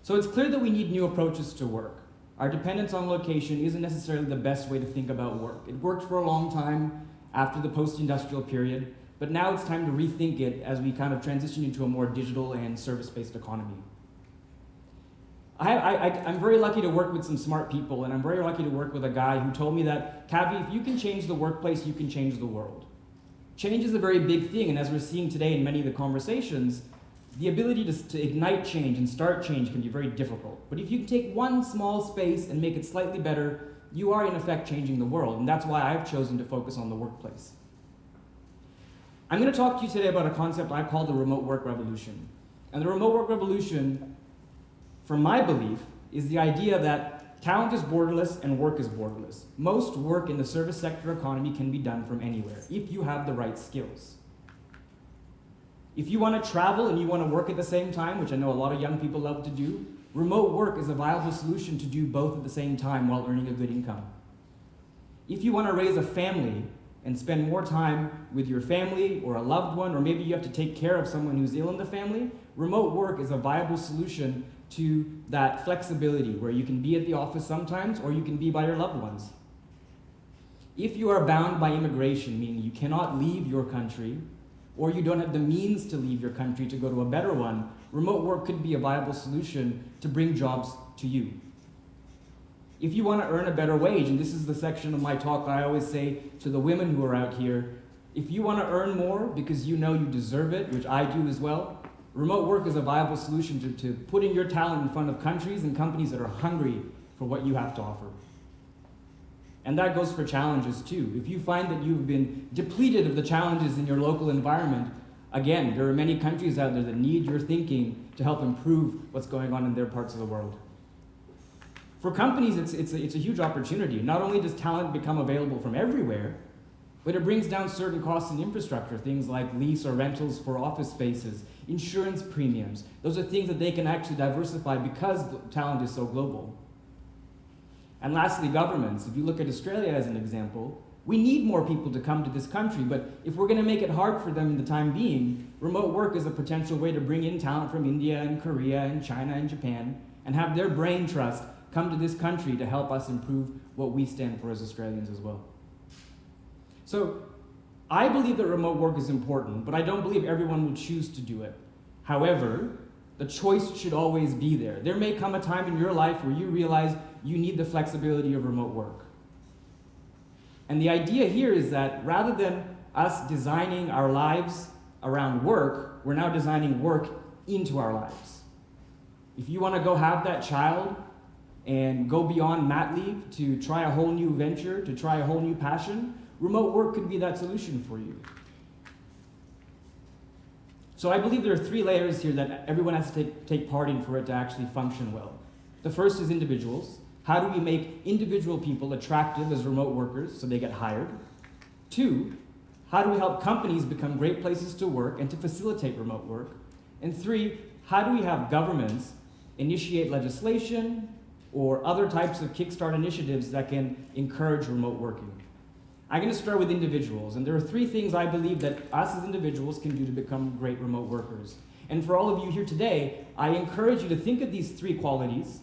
So it's clear that we need new approaches to work. Our dependence on location isn't necessarily the best way to think about work. It worked for a long time after the post-industrial period, but now it's time to rethink it as we kind of transition into a more digital and service-based economy. I'm very lucky to work with some smart people, and I'm very lucky to work with a guy who told me that, Kavi, if you can change the workplace, you can change the world. Change is a very big thing, and as we're seeing today in many of the conversations, the ability to ignite change and start change can be very difficult. But if you can take one small space and make it slightly better, you are in effect changing the world, and that's why I've chosen to focus on the workplace. I'm going to talk to you today about a concept I call the remote work revolution. And the remote work revolution, from my belief, is the idea that talent is borderless and work is borderless. Most work in the service sector economy can be done from anywhere, if you have the right skills. If you want to travel and you want to work at the same time, which I know a lot of young people love to do, remote work is a viable solution to do both at the same time while earning a good income. If you want to raise a family and spend more time with your family or a loved one, or maybe you have to take care of someone who's ill in the family, remote work is a viable solution to that flexibility where you can be at the office sometimes or you can be by your loved ones. If you are bound by immigration, meaning you cannot leave your country, or you don't have the means to leave your country to go to a better one, remote work could be a viable solution to bring jobs to you. If you want to earn a better wage, and this is the section of my talk that I always say to the women who are out here, if you want to earn more because you know you deserve it, which I do as well, remote work is a viable solution to putting your talent in front of countries and companies that are hungry for what you have to offer. And that goes for challenges too. If you find that you've been depleted of the challenges in your local environment, again, there are many countries out there that need your thinking to help improve what's going on in their parts of the world. For companies, it's a huge opportunity. Not only does talent become available from everywhere, but it brings down certain costs in infrastructure, things like lease or rentals for office spaces, insurance premiums. Those are things that they can actually diversify because talent is so global. And lastly, governments. If you look at Australia as an example, we need more people to come to this country, but if we're going to make it hard for them in the time being, remote work is a potential way to bring in talent from India and Korea and China and Japan and have their brain trust come to this country to help us improve what we stand for as Australians as well. So I believe that remote work is important, but I don't believe everyone will choose to do it. However, the choice should always be there. There may come a time in your life where you realize you need the flexibility of remote work. And the idea here is that rather than us designing our lives around work, we're now designing work into our lives. If you want to go have that child and go beyond mat leave to try a whole new venture, to try a whole new passion, remote work could be that solution for you. So I believe there are three layers here that everyone has to take part in for it to actually function well. The first is individuals. How do we make individual people attractive as remote workers so they get hired? Two, how do we help companies become great places to work and to facilitate remote work? And three, how do we have governments initiate legislation or other types of kickstart initiatives that can encourage remote working? I'm going to start with individuals, and there are three things I believe that us as individuals can do to become great remote workers. And for all of you here today, I encourage you to think of these three qualities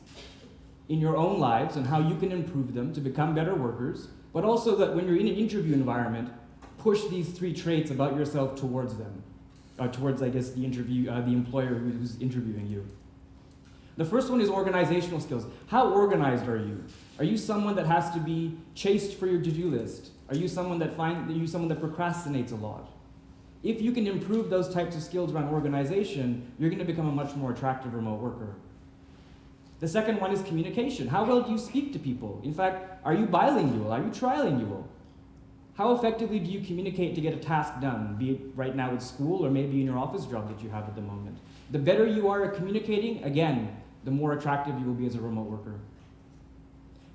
in your own lives and how you can improve them to become better workers, but also that when you're in an interview environment, push these three traits about yourself towards them, towards, I guess, the employer who's interviewing you. The first one is organizational skills. How organized are you? Are you someone that has to be chased for your to-do list? Are you someone that procrastinates a lot? If you can improve those types of skills around organization, you're going to become a much more attractive remote worker. The second one is communication. How well do you speak to people? In fact, are you bilingual? Are you trilingual? How effectively do you communicate to get a task done, be it right now at school or maybe in your office job that you have at the moment? The better you are at communicating, again, the more attractive you will be as a remote worker.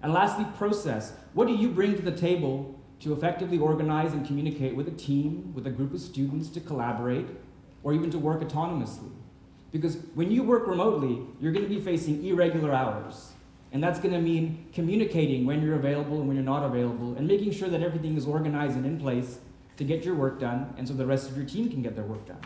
And lastly, process. What do you bring to the table to effectively organize and communicate with a team, with a group of students, to collaborate, or even to work autonomously? Because when you work remotely, you're going to be facing irregular hours. And that's going to mean communicating when you're available and when you're not available, and making sure that everything is organized and in place to get your work done, and so the rest of your team can get their work done.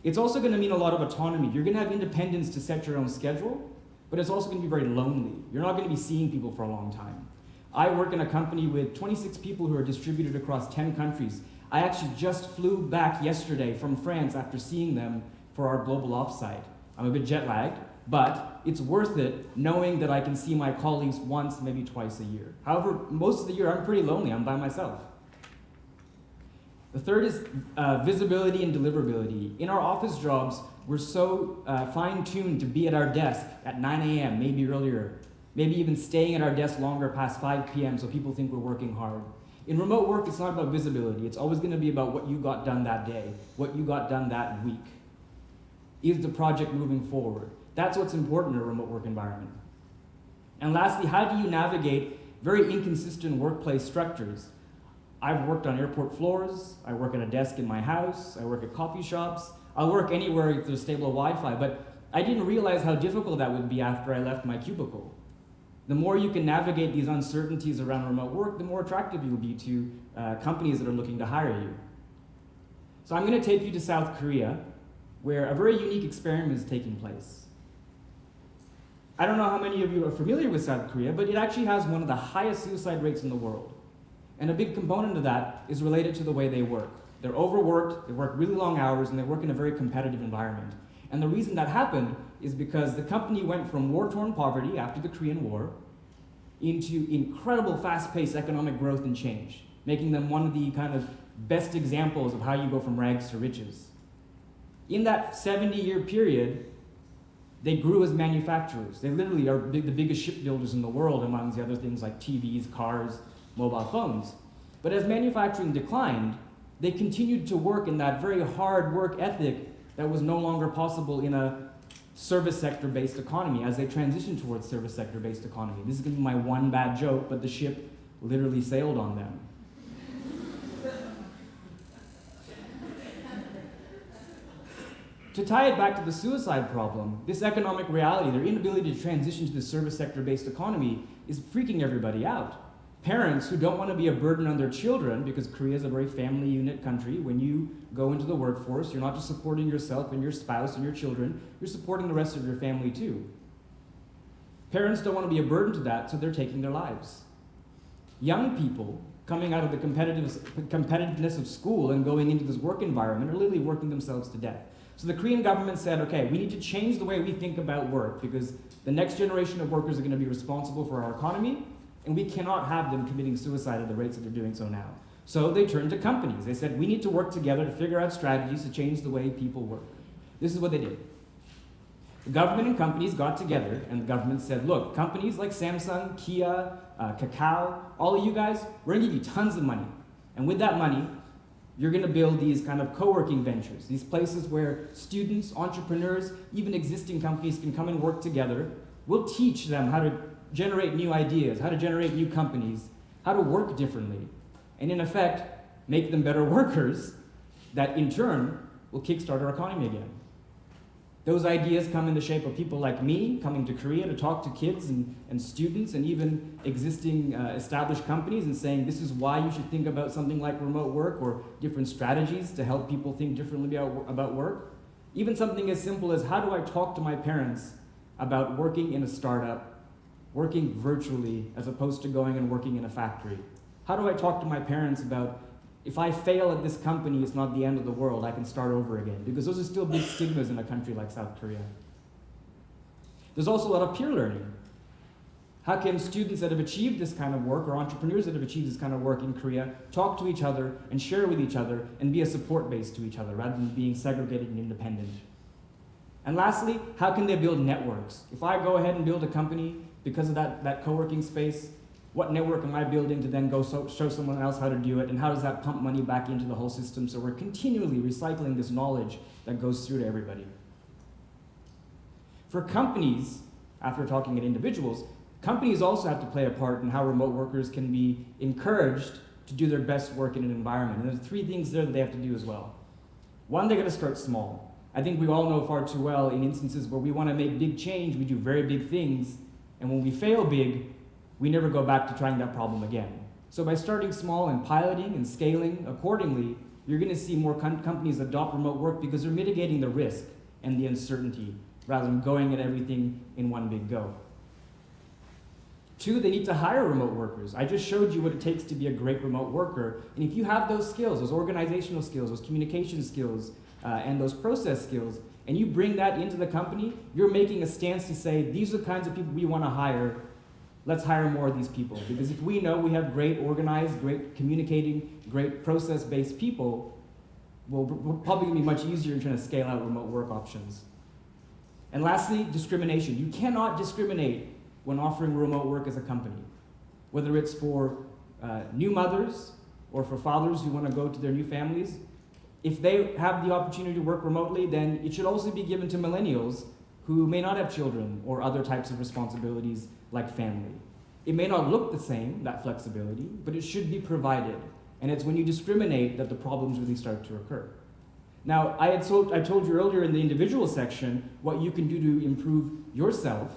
It's also going to mean a lot of autonomy. You're going to have independence to set your own schedule, but it's also going to be very lonely. You're not going to be seeing people for a long time. I work in a company with 26 people who are distributed across 10 countries. I actually just flew back yesterday from France after seeing them for our global offsite. I'm a bit jet lagged, but it's worth it knowing that I can see my colleagues once, maybe twice a year. However, most of the year I'm pretty lonely. I'm by myself. The third is visibility and deliverability. In our office jobs, we're so fine-tuned to be at our desk at 9 a.m., maybe earlier, maybe even staying at our desk longer past 5 p.m. so people think we're working hard. In remote work, it's not about visibility. It's always going to be about what you got done that day, what you got done that week. Is the project moving forward? That's what's important in a remote work environment. And lastly, how do you navigate very inconsistent workplace structures? I've worked on airport floors, I work at a desk in my house, I work at coffee shops, I'll work anywhere if there's stable Wi-Fi, but I didn't realize how difficult that would be after I left my cubicle. The more you can navigate these uncertainties around remote work, the more attractive you'll be to companies that are looking to hire you. So I'm going to take you to South Korea, where a very unique experiment is taking place. I don't know how many of you are familiar with South Korea, but it actually has one of the highest suicide rates in the world. And a big component of that is related to the way they work. They're overworked, they work really long hours, and they work in a very competitive environment. And the reason that happened is because the company went from war-torn poverty after the Korean War into incredible fast-paced economic growth and change, making them one of the kind of best examples of how you go from rags to riches. In that 70-year period, they grew as manufacturers. They literally are the biggest shipbuilders in the world, among the other things like TVs, cars, mobile phones. But as manufacturing declined, they continued to work in that very hard work ethic that was no longer possible in a service sector-based economy as they transitioned towards service sector-based economy. This is going to be my one bad joke, but the ship literally sailed on them. To tie it back to the suicide problem, this economic reality, their inability to transition to the service sector-based economy, is freaking everybody out. Parents who don't want to be a burden on their children, because Korea is a very family unit country, when you go into the workforce, you're not just supporting yourself and your spouse and your children, you're supporting the rest of your family too. Parents don't want to be a burden to that, so they're taking their lives. Young people coming out of the competitiveness of school and going into this work environment are literally working themselves to death. So the Korean government said, okay, we need to change the way we think about work because the next generation of workers are going to be responsible for our economy, and we cannot have them committing suicide at the rates that they're doing so now. So they turned to companies. They said, we need to work together to figure out strategies to change the way people work. This is what they did. The government and companies got together, and the government said, look, companies like Samsung, Kia, Kakao, all of you guys, we're going to give you tons of money. And with that money, you're going to build these kind of co-working ventures, these places where students, entrepreneurs, even existing companies can come and work together. We'll teach them how to generate new ideas, how to generate new companies, how to work differently, and in effect, make them better workers that in turn will kickstart our economy again. Those ideas come in the shape of people like me coming to Korea to talk to kids and students and even existing established companies and saying this is why you should think about something like remote work or different strategies to help people think differently about work. Even something as simple as how do I talk to my parents about working in a startup, working virtually as opposed to going and working in a factory? How do I talk to my parents about if I fail at this company, it's not the end of the world, I can start over again? Because those are still big stigmas in a country like South Korea. There's also a lot of peer learning. How can students that have achieved this kind of work or entrepreneurs that have achieved this kind of work in Korea talk to each other and share with each other and be a support base to each other rather than being segregated and independent? And lastly, how can they build networks? If I go ahead and build a company because of that co-working space, what network am I building to then go show someone else how to do it, and how does that pump money back into the whole system so we're continually recycling this knowledge that goes through to everybody? For companies, after talking at individuals, companies also have to play a part in how remote workers can be encouraged to do their best work in an environment. And there's three things there that they have to do as well. One, they got to start small. I think we all know far too well in instances where we want to make big change, we do very big things, and when we fail big, we never go back to trying that problem again. So by starting small and piloting and scaling accordingly, you're going to see more companies adopt remote work because they're mitigating the risk and the uncertainty rather than going at everything in one big go. 2, they need to hire remote workers. I just showed you what it takes to be a great remote worker. And if you have those skills, those organizational skills, those communication skills, and those process skills, and you bring that into the company, you're making a stance to say, these are the kinds of people we want to hire. Let's hire more of these people. Because if we know we have great organized, great communicating, great process-based people, well, we're probably going to be much easier in trying to scale out remote work options. And lastly, discrimination. You cannot discriminate when offering remote work as a company, whether it's for new mothers or for fathers who want to go to their new families. If they have the opportunity to work remotely, then it should also be given to millennials who may not have children or other types of responsibilities like family. It may not look the same, that flexibility, but it should be provided. And it's when you discriminate that the problems really start to occur. Now, I told you earlier in the individual section what you can do to improve yourself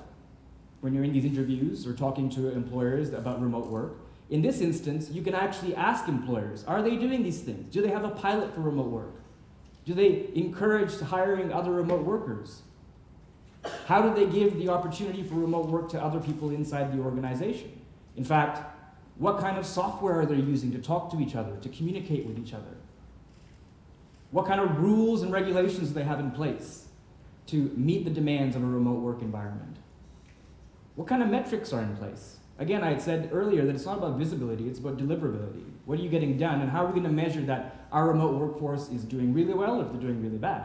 when you're in these interviews or talking to employers about remote work. In this instance, you can actually ask employers, are they doing these things? Do they have a pilot for remote work? Do they encourage hiring other remote workers? How do they give the opportunity for remote work to other people inside the organization? In fact, what kind of software are they using to talk to each other, to communicate with each other? What kind of rules and regulations do they have in place to meet the demands of a remote work environment? What kind of metrics are in place? Again, I had said earlier that it's not about visibility, it's about deliverability. What are you getting done, and how are we going to measure that our remote workforce is doing really well or if they're doing really bad?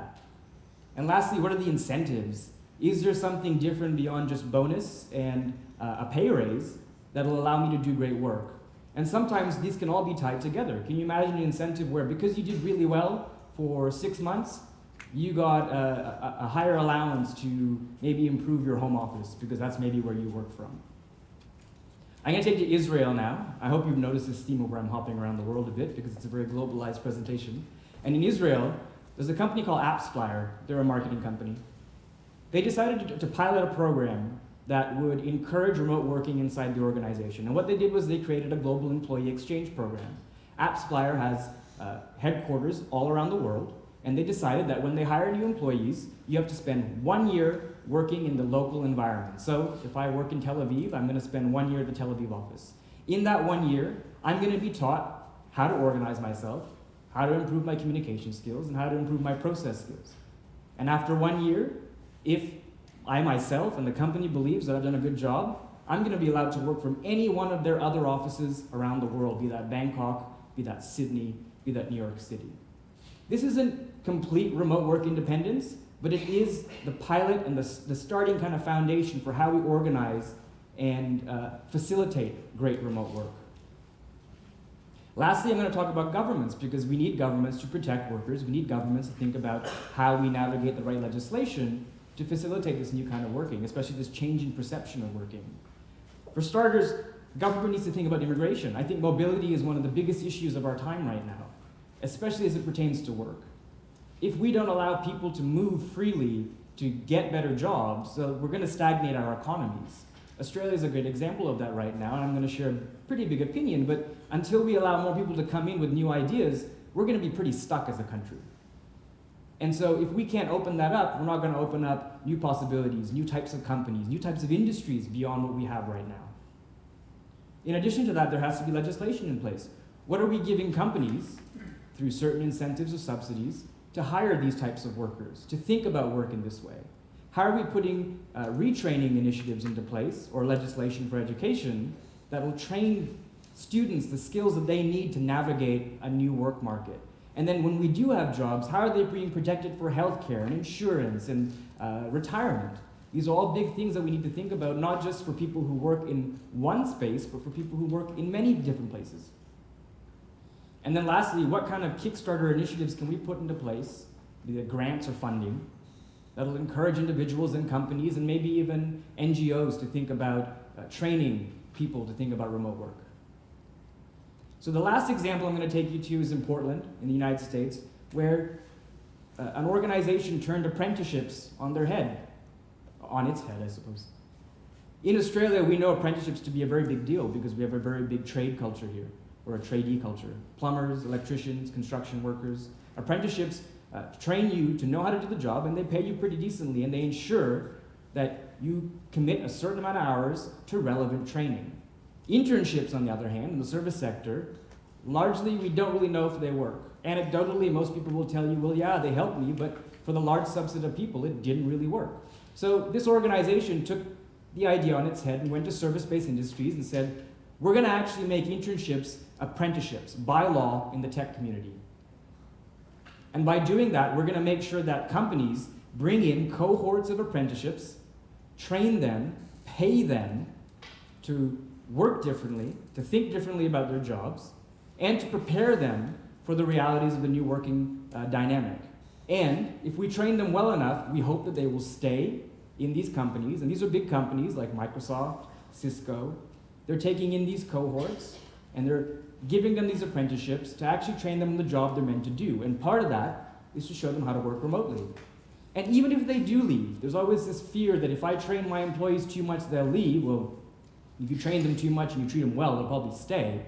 And lastly, what are the incentives? Is there something different beyond just bonus and a pay raise that will allow me to do great work? And sometimes these can all be tied together. Can you imagine an incentive where because you did really well for 6 months, you got a higher allowance to maybe improve your home office because that's maybe where you work from? I'm going to take you to Israel now. I hope you've noticed this theme where I'm hopping around the world a bit because it's a very globalized presentation. And in Israel, there's a company called AppsFlyer. They're a marketing company. They decided to pilot a program that would encourage remote working inside the organization. And what they did was they created a global employee exchange program. AppsFlyer has headquarters all around the world, and they decided that when they hire new employees, you have to spend 1 year working in the local environment. So if I work in Tel Aviv, I'm going to spend 1 year at the Tel Aviv office. In that 1 year, I'm going to be taught how to organize myself, how to improve my communication skills, and how to improve my process skills. And after 1 year, if I myself and the company believes that I've done a good job, I'm going to be allowed to work from any one of their other offices around the world, be that Bangkok, be that Sydney, be that New York City. This isn't complete remote work independence, but it is the pilot and the starting kind of foundation for how we organize and facilitate great remote work. Lastly, I'm going to talk about governments, because we need governments to protect workers. We need governments to think about how we navigate the right legislation to facilitate this new kind of working, especially this changing perception of working. For starters, government needs to think about immigration. I think mobility is one of the biggest issues of our time right now, especially as it pertains to work. If we don't allow people to move freely to get better jobs, we're going to stagnate our economies. Australia is a great example of that right now, and I'm going to share a pretty big opinion, but until we allow more people to come in with new ideas, we're going to be pretty stuck as a country. And so if we can't open that up, we're not going to open up new possibilities, new types of companies, new types of industries beyond what we have right now. In addition to that, there has to be legislation in place. What are we giving companies, through certain incentives or subsidies, to hire these types of workers, to think about work in this way? How are we putting retraining initiatives into place, or legislation for education, that will train students the skills that they need to navigate a new work market? And then when we do have jobs, how are they being protected for healthcare and insurance and retirement? These are all big things that we need to think about, not just for people who work in one space, but for people who work in many different places. And then lastly, what kind of Kickstarter initiatives can we put into place, be it grants or funding, that will encourage individuals and companies and maybe even NGOs to think about training people to think about remote work. So the last example I'm going to take you to is in Portland, in the United States, where an organization turned apprenticeships on its head, I suppose. In Australia, we know apprenticeships to be a very big deal because we have a very big trade culture here. or a trainee culture. Plumbers, electricians, construction workers. Apprenticeships train you to know how to do the job, and they pay you pretty decently, and they ensure that you commit a certain amount of hours to relevant training. Internships, on the other hand, in the service sector, largely we don't really know if they work. Anecdotally, most people will tell you, well, yeah, they helped me, but for the large subset of people, it didn't really work. So this organization took the idea on its head and went to service-based industries and said, we're going to actually make internships apprenticeships by law in the tech community. And by doing that, we're going to make sure that companies bring in cohorts of apprenticeships, train them, pay them to work differently, to think differently about their jobs, and to prepare them for the realities of the new working dynamic. And if we train them well enough, we hope that they will stay in these companies, and these are big companies like Microsoft, Cisco. They're taking in these cohorts, and they're giving them these apprenticeships to actually train them in the job they're meant to do. And part of that is to show them how to work remotely. And even if they do leave, there's always this fear that if I train my employees too much, they'll leave. Well, if you train them too much and you treat them well, they'll probably stay.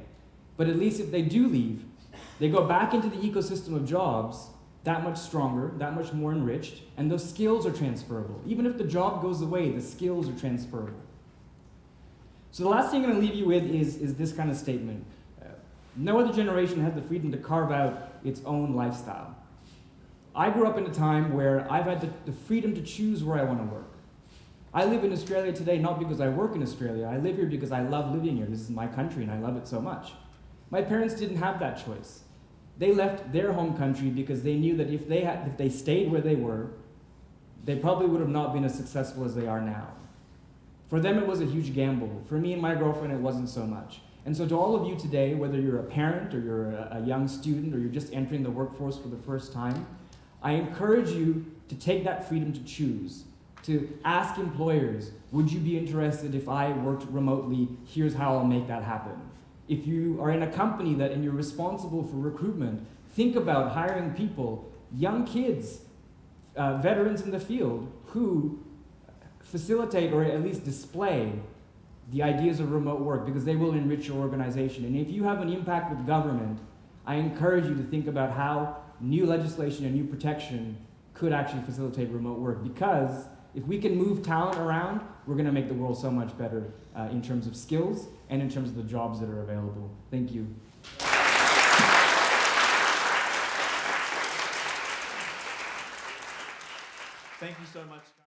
But at least if they do leave, they go back into the ecosystem of jobs that much stronger, that much more enriched, and those skills are transferable. Even if the job goes away, the skills are transferable. So the last thing I'm going to leave you with is this kind of statement. No other generation has the freedom to carve out its own lifestyle. I grew up in a time where I've had the freedom to choose where I want to work. I live in Australia today not because I work in Australia. I live here because I love living here. This is my country and I love it so much. My parents didn't have that choice. They left their home country because they knew that if they stayed where they were, they probably would have not been as successful as they are now. For them, it was a huge gamble. For me and my girlfriend, it wasn't so much. And so to all of you today, whether you're a parent or you're a young student or you're just entering the workforce for the first time, I encourage you to take that freedom to choose, to ask employers, would you be interested if I worked remotely? Here's how I'll make that happen. If you are in a company and you're responsible for recruitment, think about hiring people, young kids, veterans in the field, who facilitate or at least display the ideas of remote work because they will enrich your organization. And if you have an impact with government, I encourage you to think about how new legislation and new protection could actually facilitate remote work, because if we can move talent around, we're going to make the world so much better in terms of skills and in terms of the jobs that are available. Thank you. Thank you so much.